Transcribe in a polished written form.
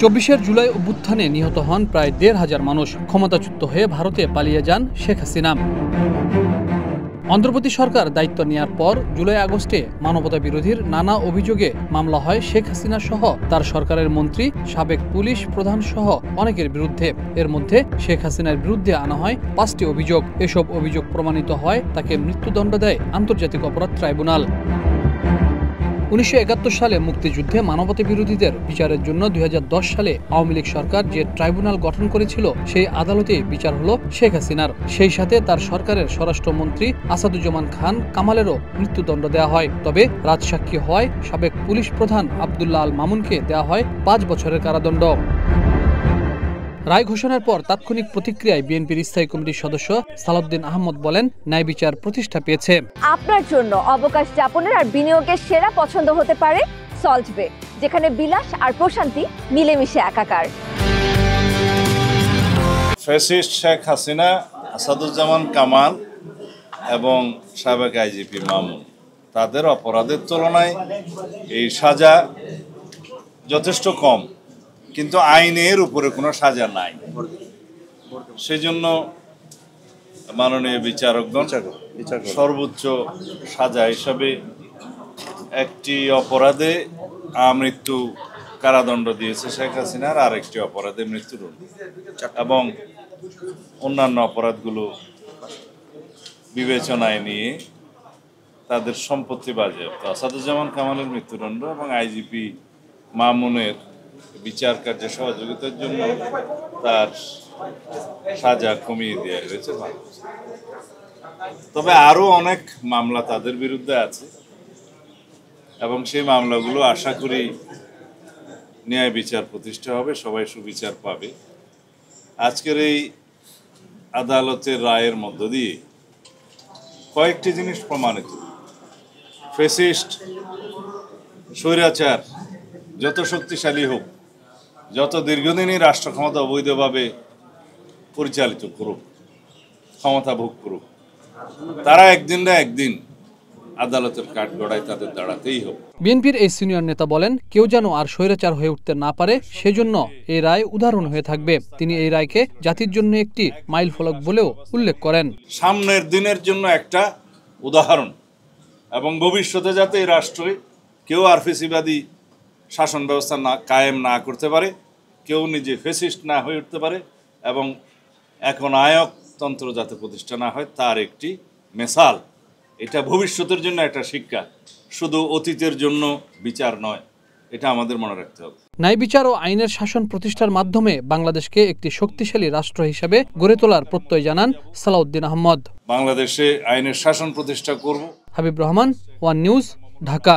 ২৪ জুলাই অভ্যুত্থানে নিহত হন প্রায় ১৫০০ মানুষ। ক্ষমতাচ্যুত হয়ে ভারতে পালিয়ে যান শেখ হাসিনা। অন্তর্বর্তী সরকার দায়িত্ব নেওয়ার পর জুলাই আগস্টে মানবতা বিরোধীর নানা অভিযোগে মামলা হয় শেখ হাসিনা সহ তার সরকারের মন্ত্রী, সাবেক পুলিশ প্রধান সহ অনেকের বিরুদ্ধে। এর মধ্যে শেখ হাসিনার বিরুদ্ধে আনা হয় ৫টি অভিযোগ। এসব অভিযোগ প্রমাণিত হয় তাকে মৃত্যুদণ্ড দেয় আন্তর্জাতিক অপরাধ ট্রাইব্যুনাল। ১৯৭১ সালে মুক্তিযুদ্ধে মানবতা বিরোধীদের বিচারের জন্য ২০১০ সালে আওয়ামী লীগ সরকার যে ট্রাইব্যুনাল গঠন করেছিল সেই আদালতে বিচার হলো শেখ হাসিনার। সেই সাথে তার সরকারের স্বরাষ্ট্রমন্ত্রী আসাদুজ্জামান খান কামালেরও মৃত্যুদণ্ড দেওয়া হয়। তবে রাজসাক্ষী হওয়ায় সাবেক পুলিশ প্রধান আব্দুল্লাহ আল মামুনকে দেওয়া হয় ৫ বছরের কারাদণ্ড। রায় ঘোষণার পর তাৎক্ষণিক প্রতিক্রিয়ায় বিএনপির স্থায়ী কমিটির সদস্য সালাউদ্দিন আহমদ বলেন, ন্যায় বিচার প্রতিষ্ঠা পেয়েছে। আপনার জন্য অবকাশ যাপনের আর বিনিয়োগের সেরা পছন্দ হতে পারে সল্ট বে, যেখানে বিলাস আর প্রশান্তি মিলেমিশে একাকার। ফ্যাসিস্ট শেখ হাসিনা, আসাদুজ্জামান কামাল এবং সাবেক আইজিপি মামুন, তাদের অপরাধের তুলনায় এই সাজা যথেষ্ট কম, কিন্তু আইনের উপরে কোনো সাজা নাই। সেজন্য মাননীয় বিচারকগণ সর্বোচ্চ সাজা হিসাবে একটি অপরাধে আমৃত্যু কারাদণ্ড দিয়েছে শেখ হাসিনার, আর একটি অপরাধে মৃত্যুদণ্ড, এবং অন্যান্য অপরাধগুলো বিবেচনায় নিয়ে তাদের সম্পত্তি বাজেয়াপ্ত। আসাদুজ্জামান কামালের মৃত্যুদণ্ড এবং আইজিপি মামুনের বিচার কার্যে সহযোগিতার জন্য তার সাজা কমিয়ে দেওয়া হয়েছে। তবে আরো অনেক মামলা তাদের বিরুদ্ধে আছে এবং সেই মামলাগুলো আশা করি ন্যায় বিচার প্রতিষ্ঠা হবে, সবাই সুবিচার পাবে। আজকের এই আদালতের রায়ের মধ্য দিয়ে কয়েকটি জিনিস প্রমাণিত। ফ্যাসিস্ট স্বৈরাচার যত শক্তিশালী হোক, যত দীর্ঘদিনই রাষ্ট্র ক্ষমতা অবৈধভাবে পরিচালিত করুক, ক্ষমতা ভোগ করুক, তারা একদিন না একদিন আদালতের কাঠগড়ায় তাদের দাঁড়াতেই হবে। বিএনপির এই সিনিয়র নেতা বলেন, কেউ যেন আর স্বৈরাচার হয়ে উঠতে না পারে, সেজন্য এই রায় উদাহরণ হয়ে থাকবে। তিনি এই রায়কে জাতির জন্য একটি মাইল ফলক বলেও উল্লেখ করেন। সামনের দিনের জন্য একটা উদাহরণ, এবং ভবিষ্যতে যাতে এই রাষ্ট্রে কেউ আর ফেসিবাদী শাসন ব্যবস্থা কায়েম না করতে পারে, কেউ নিজে ফেসিস্ট না হয়ে উঠতে পারে, এবং এখন নায়কতন্ত্র যাতে প্রতিষ্ঠা না হয়, তার একটি মেসাল। এটা ভবিষ্যতের জন্য একটা শিক্ষা, শুধু অতীতের জন্য বিচার নয়, এটা আমাদের মনে রাখতে হবে। ন্যায় বিচার ও আইনের শাসন প্রতিষ্ঠার মাধ্যমে বাংলাদেশকে একটি শক্তিশালী রাষ্ট্র হিসেবে গড়ে তোলার প্রত্যয় জানান সালাউদ্দিন আহমদ। বাংলাদেশে আইনের শাসন প্রতিষ্ঠা করব। Habib Rahman, one news, Dhaka.